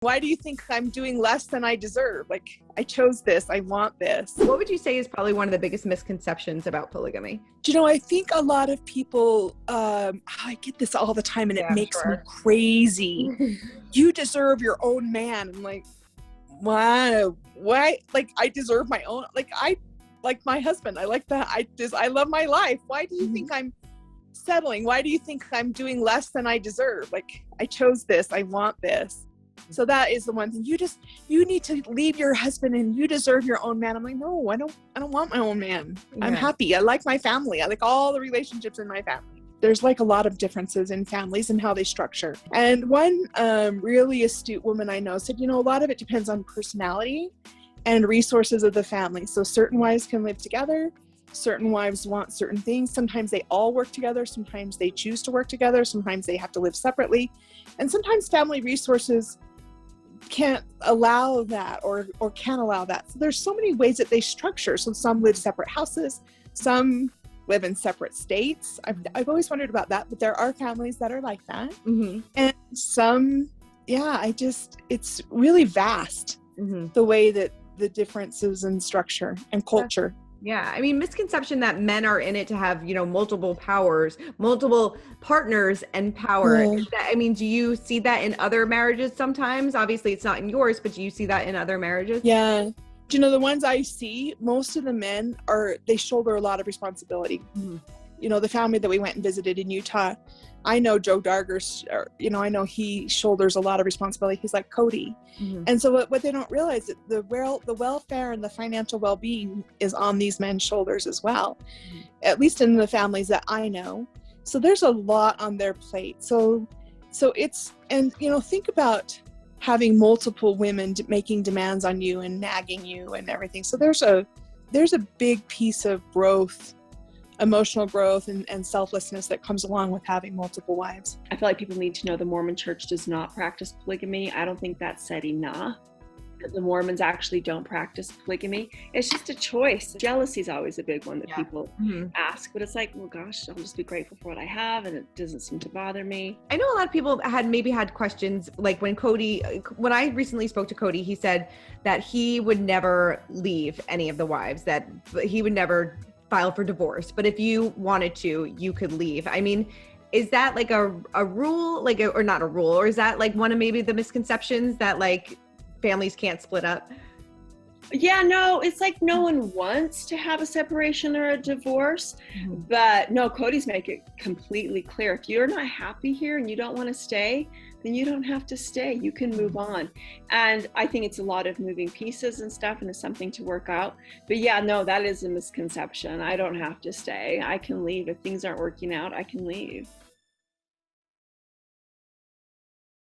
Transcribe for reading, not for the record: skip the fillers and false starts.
Why do you think I'm doing less than I deserve? Like, I chose this, I want this. What would you say is probably one of the biggest misconceptions about polygamy? Do you know, I think a lot of people, I get this all the time and it makes me crazy. You deserve your own man. I'm like, why? Like, I deserve my own, like my husband. I like that. I love my life. Why do you think I'm settling? Why do you think I'm doing less than I deserve? Like, I chose this, I want this. So that is the one thing. You need to leave your husband and you deserve your own man. I'm like, no, I don't want my own man. Yeah. I'm happy. I like my family. I like all the relationships in my family. There's like a lot of differences in families and how they structure. And one really astute woman I know said, a lot of it depends on personality and resources of the family. So certain wives can live together. Certain wives want certain things. Sometimes they all work together. Sometimes they choose to work together. Sometimes they have to live separately. And sometimes family resources can't allow that or can't allow that. So there's so many ways that they structure. So some live separate houses, some live in separate states. I've always wondered about that, but there are families that are like that. Mm-hmm. And some, it's really vast, the way that the differences in structure and culture. Yeah. I mean, misconception that men are in it to have, multiple powers, multiple partners and power. Do you see that in other marriages sometimes? Obviously it's not in yours, but do you see that in other marriages? Yeah. Do you know, the ones I see, most of the men they shoulder a lot of responsibility. Mm-hmm. The family that we went and visited in Utah, I know Joe Darger's, I know he shoulders a lot of responsibility. He's like Cody. Mm-hmm. And so what they don't realize is the welfare and the financial well-being is on these men's shoulders as well, at least in the families that I know. So there's a lot on their plate. So it's, and, think about having multiple women making demands on you and nagging you and everything. So there's a big piece of growth, emotional growth and selflessness that comes along with having multiple wives. I feel like people need to know the Mormon church does not practice polygamy. I don't think that's said enough. The Mormons actually don't practice polygamy. It's just a choice. Jealousy is always a big one that people ask, but it's like, well, gosh, I'll just be grateful for what I have, and it doesn't seem to bother me. I know a lot of people had questions, like when I recently spoke to Cody, he said that he would never leave any of the wives, that he would never file for divorce, but if you wanted to, you could leave. I mean, is that like a rule, or not a rule, or is that like one of maybe the misconceptions that like families can't split up? Yeah, no, it's like no one wants to have a separation or a divorce, but no, Cody's make it completely clear. If you're not happy here and you don't want to stay, then you don't have to stay. You can move on. And I think it's a lot of moving pieces and stuff, and it's something to work out. But yeah, no, that is a misconception. I don't have to stay. I can leave. If things aren't working out, I can leave.